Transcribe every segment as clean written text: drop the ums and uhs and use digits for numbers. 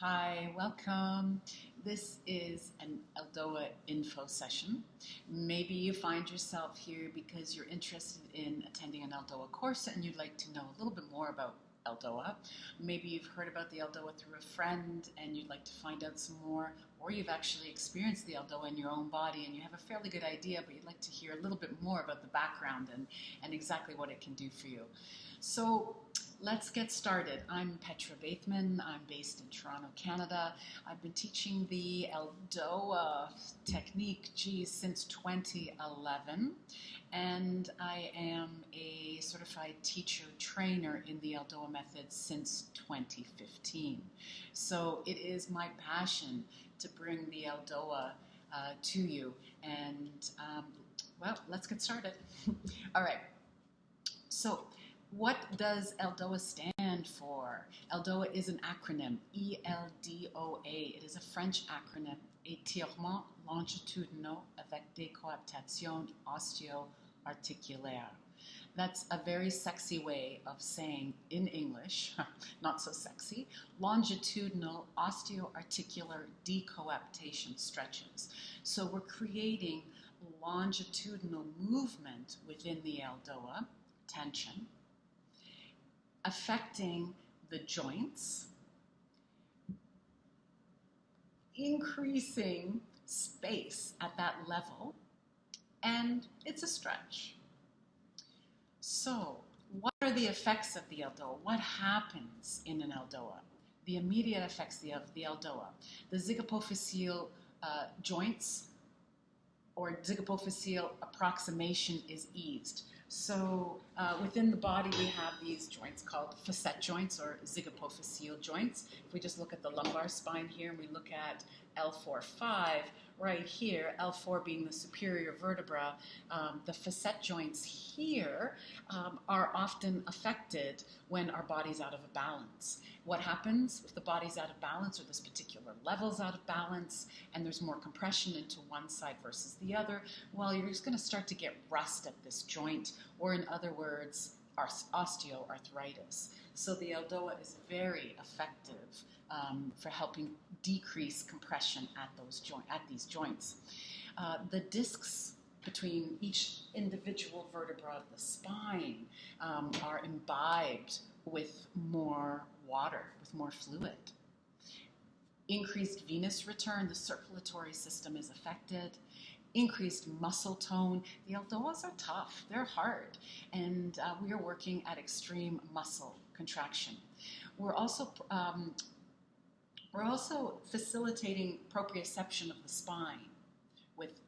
Hi, welcome. This is an ELDOA info session. Maybe you find yourself here because you're interested in attending an ELDOA course and you'd like to know a little bit more about ELDOA. Maybe you've heard about the ELDOA through a friend and you'd like to find out some more, or you've actually experienced the ELDOA in your own body and you have a fairly good idea, but you'd like to hear a little bit more about the background and exactly what it can do for you. So let's get started. I'm Petra. I'm based in Toronto, Canada. I've been teaching the ELDOA technique, since 2011, and I am a certified teacher trainer in the ELDOA method since 2015. So it is my passion to bring the ELDOA to you, and well, let's get started. All right. So what does ELDOA stand for? ELDOA is an acronym, ELDOA. It is a French acronym, Étirement longitudinaux avec des coaptations osteo-articulaires. That's a very sexy way of saying in English, not so sexy, longitudinal osteoarticular decoaptation stretches. So we're creating longitudinal movement within the ELDOA, tension, affecting the joints, increasing space at that level, and it's a stretch. So, what are the effects of the ELDOA? What happens in an ELDOA? The immediate effects of the ELDOA. The zygapophyseal joints or zygapophyseal approximation is eased. So within the body we have these joints called facet joints or zygapophyseal joints. If we just look at the lumbar spine here and we look at L4-5, right here, L4 being the superior vertebra, the facet joints here are often affected when our body's out of a balance. What happens if the body's out of balance or this particular level's out of balance and there's more compression into one side versus the other? Well, you're just going to start to get rust at this joint, or in other words, osteoarthritis. So the ELDOA is very effective for helping decrease compression at these joints. The discs between each individual vertebra of the spine are imbibed with more water, with more fluid. Increased venous return, the circulatory system is affected. Increased muscle tone. The ELDOAs are tough, they're hard, and we are working at extreme muscle contraction. We're also facilitating proprioception of the spine with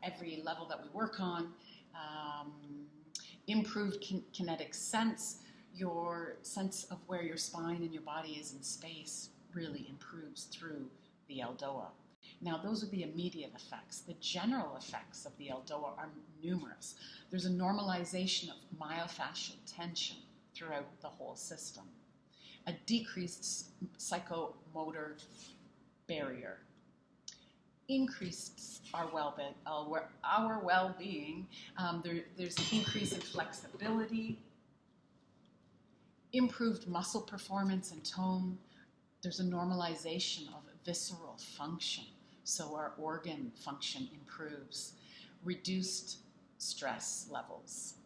every level that we work on. Improved kinetic sense. Your sense of where your spine and your body is in space really improves through the ELDOA. Now, those are the immediate effects. The general effects of the ELDOA are numerous. There's a normalization of myofascial tension throughout the whole system, a decreased psychomotor barrier, increased our well-being. There's an increase in flexibility, improved muscle performance and tone. There's a normalization of visceral function, so our organ function improves. Reduced stress levels.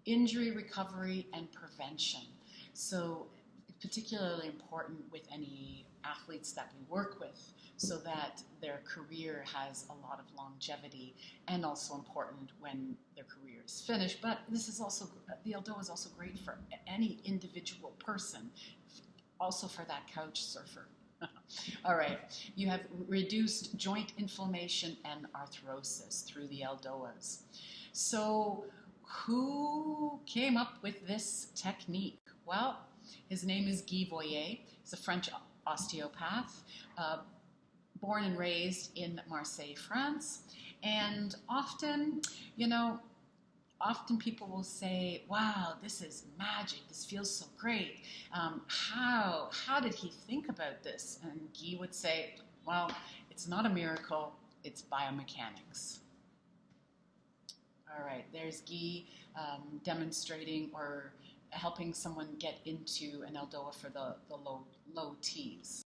Injury recovery and prevention. So particularly important with any athletes that we work with, so that their career has a lot of longevity, and also important when their career is finished. But this is also, the ELDOA is also great for any individual person, also for that couch surfer. All right, you have reduced joint inflammation and arthrosis through the ELDOAs. So who came up with this technique? Well, his name is Guy VOYER. He's a French osteopath, born and raised in Marseille, France. And often people will say, wow, this is magic. This feels so great. How did he think about this? And Guy would say, well, it's not a miracle. It's biomechanics. All right, there's Guy demonstrating or helping someone get into an ELDOA for the low T's.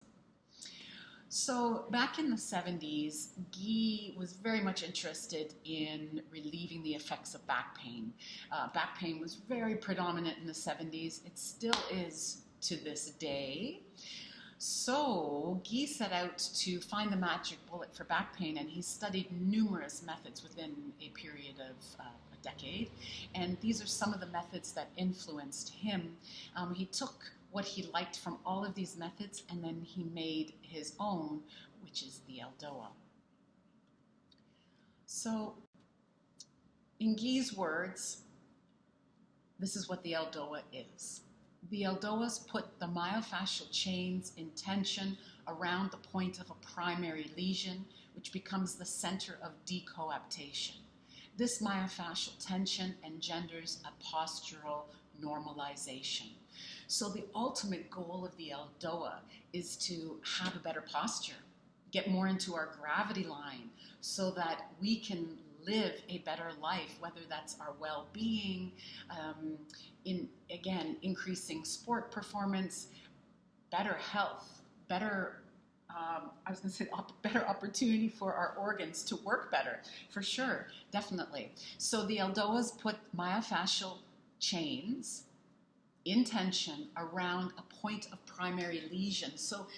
So back in the 70s, Guy was very much interested in relieving the effects of back pain. Back pain was very predominant in the 70s. It still is to this day. So Guy set out to find the magic bullet for back pain, and he studied numerous methods within a period of a decade. And these are some of the methods that influenced him. He took what he liked from all of these methods, and then he made his own, which is the ELDOA. So, in Guy's words, this is what the ELDOA is. The ELDOAs put the myofascial chains in tension around the point of a primary lesion, which becomes the center of decoaptation. This myofascial tension engenders a postural normalization. So the ultimate goal of the ELDOA is to have a better posture, get more into our gravity line so that we can live a better life, whether that's our well-being, increasing sport performance, better health, better better opportunity for our organs to work better, for sure, definitely. So the ELDOAs put myofascial chains in tension around a point of primary lesion. So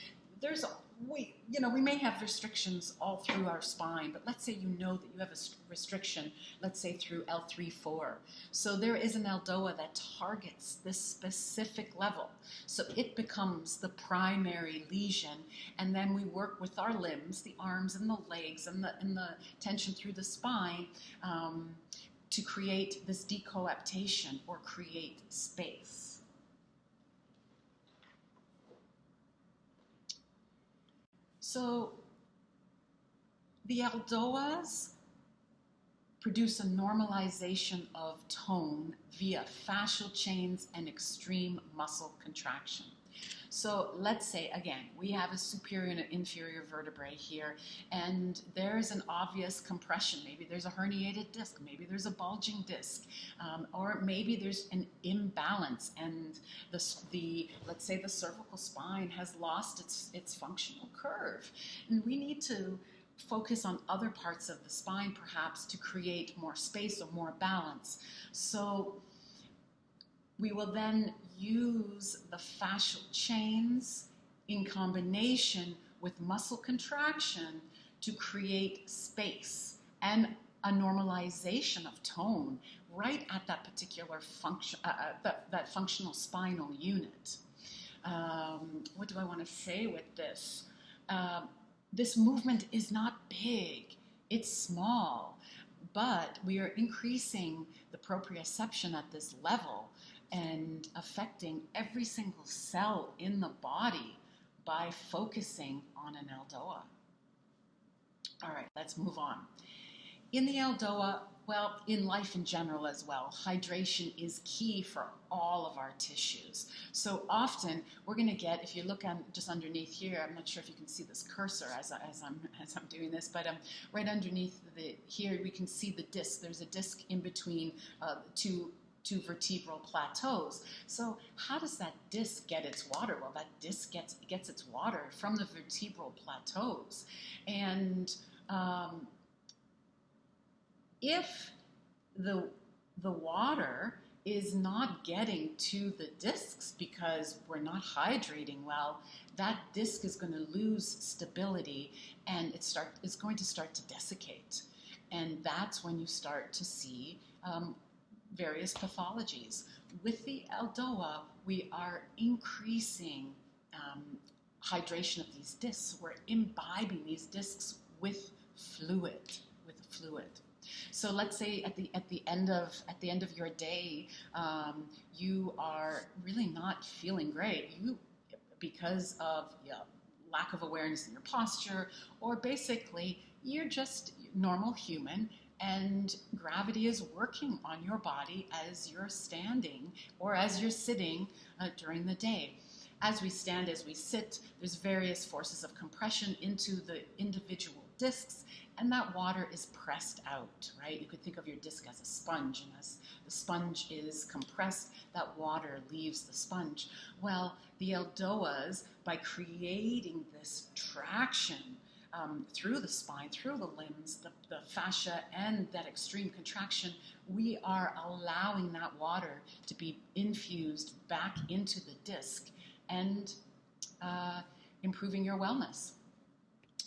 we may have restrictions all through our spine, but let's say you know that you have a restriction, let's say through L3-4. So there is an ELDOA that targets this specific level. So it becomes the primary lesion, and then we work with our limbs, the arms and the legs and the tension through the spine to create this decoaptation or create space. So the ELDOAs produce a normalization of tone via fascial chains and extreme muscle contraction. So let's say, again, we have a superior and an inferior vertebrae here, and there's an obvious compression. Maybe there's a herniated disc, maybe there's a bulging disc, or maybe there's an imbalance, and let's say the cervical spine has lost its functional curve. And we need to focus on other parts of the spine, perhaps, to create more space or more balance. So we will then use the fascial chains in combination with muscle contraction to create space and a normalization of tone right at that particular function, that functional spinal unit. What do I want to say with this? This movement is not big, it's small, but we are increasing the proprioception at this level and affecting every single cell in the body by focusing on an ELDOA. All right, let's move on. In the ELDOA, well, in life in general as well, hydration is key for all of our tissues. So often we're going to get, if you look just underneath here, I'm not sure if you can see this cursor as I'm doing this, but right underneath here we can see the disc. There's a disc in between two vertebral plateaus. So how does that disc get its water? Well, that disc gets its water from the vertebral plateaus. And if the water is not getting to the discs because we're not hydrating well, that disc is going to lose stability and it's going to start to desiccate. And that's when you start to see various pathologies. With the ELDOA, we are increasing hydration of these discs. We're imbibing these discs with fluid. So let's say at the end of your day, you are really not feeling great. Because of lack of awareness in your posture, or basically you're just normal human, and gravity is working on your body as you're standing or as you're sitting during the day. As we stand, as we sit, there's various forces of compression into the individual discs, and that water is pressed out, right? You could think of your disc as a sponge, and as the sponge is compressed, that water leaves the sponge. Well, the ELDOAs, by creating this traction through the spine, through the limbs, the fascia, and that extreme contraction, we are allowing that water to be infused back into the disc and improving your wellness.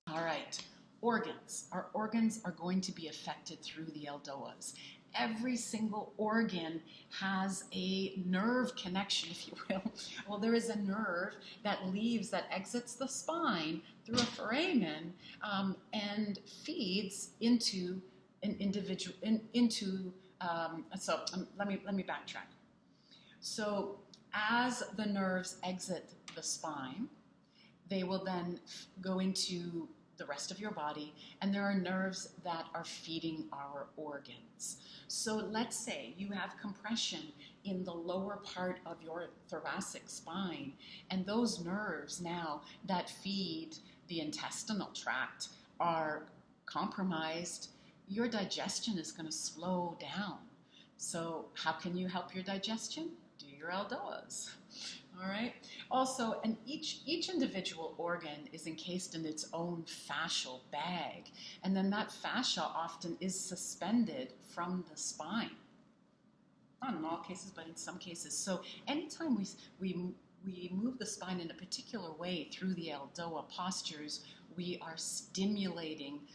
All right, organs. Our organs are going to be affected through the ELDOAs. Every single organ has a nerve connection, if you will. Well, there is a nerve that exits the spine through a foramen and feeds into an individual, let me backtrack. So as the nerves exit the spine, they will then go into the rest of your body, and there are nerves that are feeding our organs. So let's say you have compression in the lower part of your thoracic spine, and those nerves now that feed the intestinal tract are compromised. Your digestion is going to slow down. So how can you help your digestion? Do your ELDOAs. All right. Also, and each individual organ is encased in its own fascial bag, and then that fascia often is suspended from the spine. Not in all cases, but in some cases. So anytime we move the spine in a particular way through the ELDOA postures, we are stimulating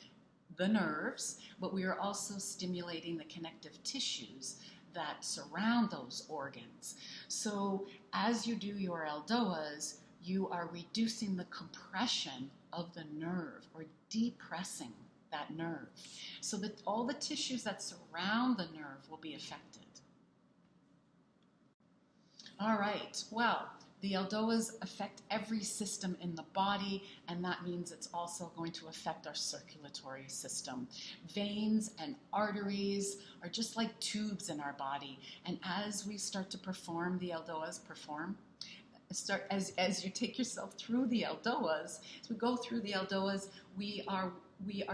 the nerves, but we are also stimulating the connective tissues that surround those organs. So as you do your ELDOAs, you are reducing the compression of the nerve or depressing that nerve so that all the tissues that surround the nerve will be affected. All right, well, the ELDOAs affect every system in the body, and that means it's also going to affect our circulatory system. Veins and arteries are just like tubes in our body, and as we start to perform the ELDOAs, as you take yourself through the ELDOAs, as we go through the ELDOAs, we are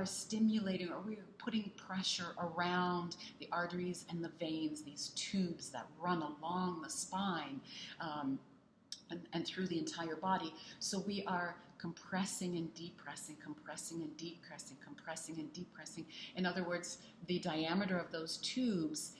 stimulating, or we are putting pressure around the arteries and the veins, these tubes that run along the spine, and through the entire body. So we are compressing and depressing, compressing and depressing, compressing and depressing. In other words, the diameter of those tubes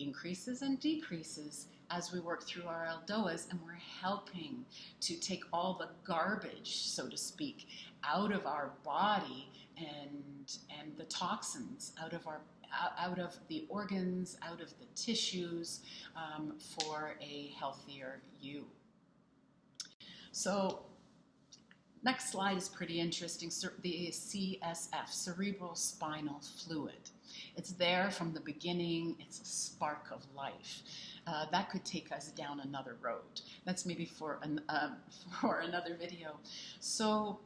increases and decreases as we work through our ELDOAs, and we're helping to take all the garbage, so to speak, out of our body and the toxins out of the organs, out of the tissues, for a healthier you. So next slide is pretty interesting. The CSF, cerebral spinal fluid. It's there from the beginning. It's a spark of life. That could take us down another road. That's maybe for another video. So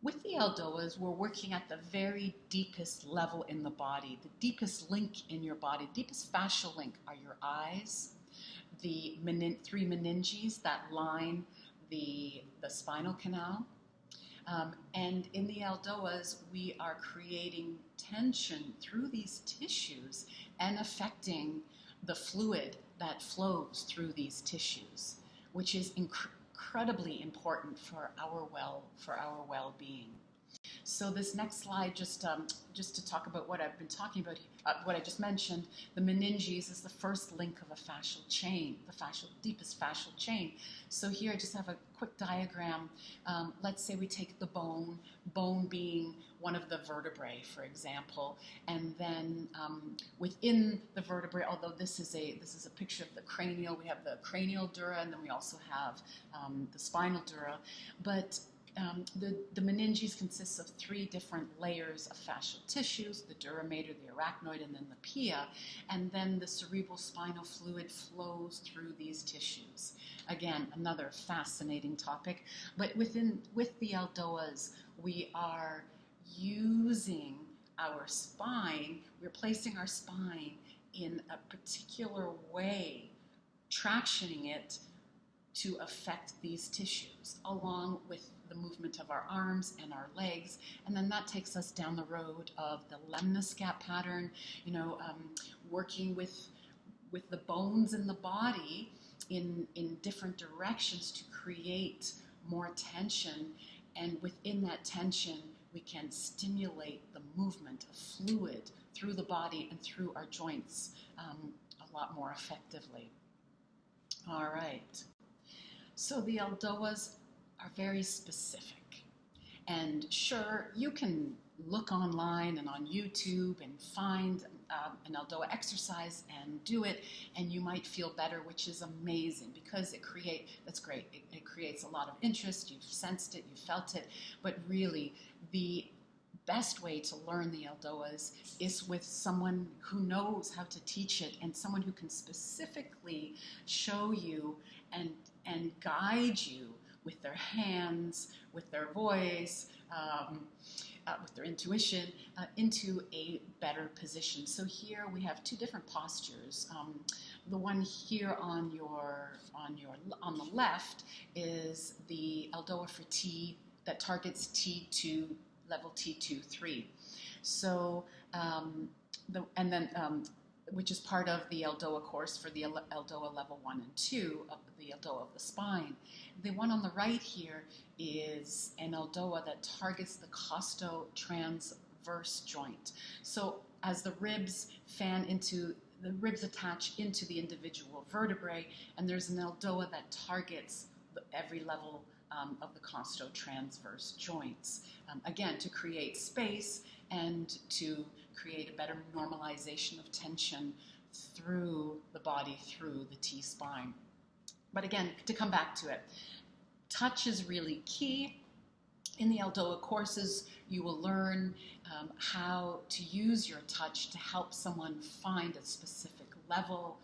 with the ELDOAs, we're working at the very deepest level in the body. The deepest link in your body, the deepest fascial link are your eyes, the three meninges that line the spinal canal. And in the ELDOAs, we are creating tension through these tissues and affecting the fluid that flows through these tissues, which is incredibly important for our well-being. So this next slide, just to talk about what I've been talking about, what I just mentioned, the meninges is the first link of a fascial chain, the deepest fascial chain. So here I just have a quick diagram. Let's say we take the bone being one of the vertebrae, for example, and then within the vertebrae, although this is a picture of the cranial, we have the cranial dura, and then we also have the spinal dura, but the meninges consists of three different layers of fascial tissues, the dura mater, the arachnoid, and then the pia, and then the cerebral spinal fluid flows through these tissues. Again, another fascinating topic, but with the ELDOAs, we are using our spine, we're placing our spine in a particular way, tractioning it to affect these tissues, along with the movement of our arms and our legs. And then that takes us down the road of the lemniscate pattern, working with the bones in the body in different directions to create more tension. And within that tension, we can stimulate the movement of fluid through the body and through our joints a lot more effectively. All right. So the ELDOAs are very specific. And sure, you can look online and on YouTube and find an ELDOA exercise and do it, and you might feel better, which is amazing because that's great. It creates a lot of interest. You've sensed it, you felt it, but really the best way to learn the ELDOAs is with someone who knows how to teach it and someone who can specifically show you and guide you with their hands, with their voice, with their intuition, into a better position. So here we have two different postures. The one here on the left is the ELDOA for T that targets T2, level T2-3. So which is part of the ELDOA course for the ELDOA level 1 and 2 of the ELDOA of the spine. The one on the right here is an ELDOA that targets the costo-transverse joint. So as the ribs attach into the individual vertebrae, and there's an ELDOA that targets every level of the costo-transverse joints. Again, to create space and to create a better normalization of tension through the body, through the T-spine. But again, to come back to it, touch is really key. In the ELDOA courses, you will learn how to use your touch to help someone find a specific level,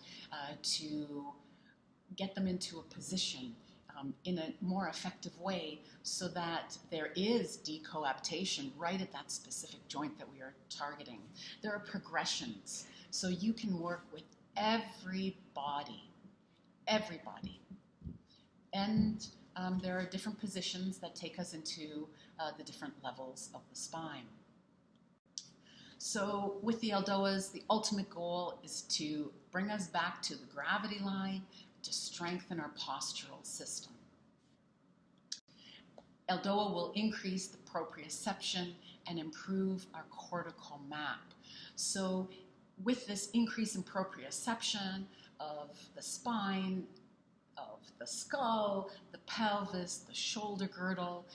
to get them into a position in a more effective way so that there is decoaptation right at that specific joint that we are targeting. There are progressions, so you can work with everybody. And there are different positions that take us into the different levels of the spine. So with the ELDOAs, the ultimate goal is to bring us back to the gravity line, to strengthen our postural system. ELDOA will increase the proprioception and improve our cortical map. So with this increase in proprioception of the spine, of the skull, the pelvis, the shoulder girdle,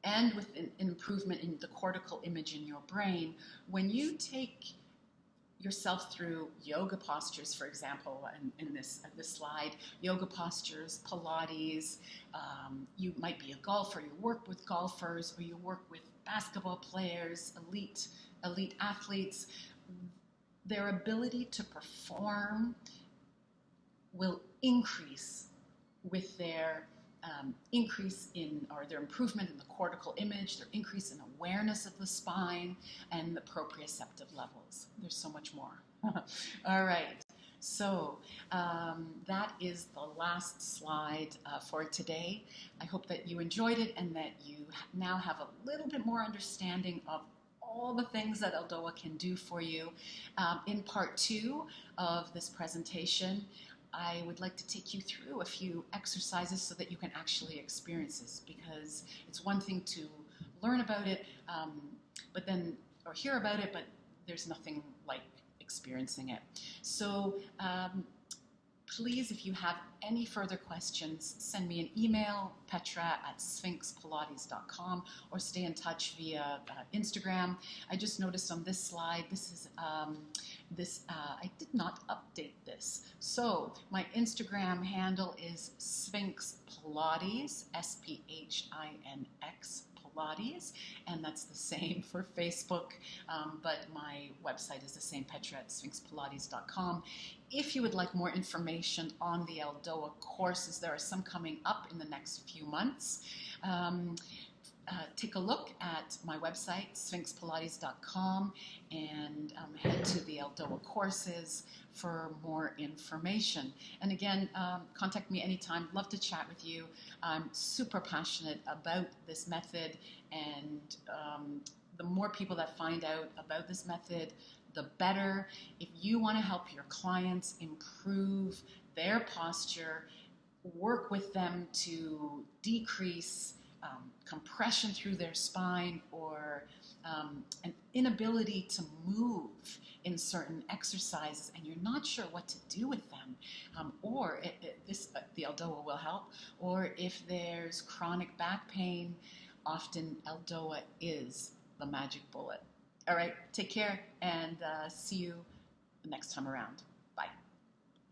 and with an improvement in the cortical image in your brain, when you take yourself through yoga postures, for example, in this slide, yoga postures, Pilates, you might be a golfer, you work with golfers, or you work with basketball players, elite athletes. Their ability to perform will increase with their their improvement in the cortical image, their increase in awareness of the spine, and the proprioceptive levels. There's so much more. All right, so that is the last slide for today. I hope that you enjoyed it and that you now have a little bit more understanding of all the things that ELDOA can do for you. In part 2 of this presentation, I would like to take you through a few exercises so that you can actually experience this, because it's one thing to learn about it, or hear about it, but there's nothing like experiencing it. So please, if you have any further questions, send me an email, petra@sphinxpilates.com, or stay in touch via Instagram. I just noticed on this slide, I did not update this. So my Instagram handle is Sphinx Pilates, SPHINX Pilates, and that's the same for Facebook, but my website is the same, Petra@sphinxpilates.com. If you would like more information on the ELDOA courses, there are some coming up in the next few months. take a look at my website, sphinxpilates.com, and head to the ELDOA courses for more information. And again, contact me anytime. Love to chat with you. I'm super passionate about this method, and the more people that find out about this method, the better. If you want to help your clients improve their posture, work with them to decrease compression through their spine, or an inability to move in certain exercises, and you're not sure what to do with them, or the ELDOA will help. Or if there's chronic back pain, often ELDOA is the magic bullet. All right, take care, and see you the next time around. Bye.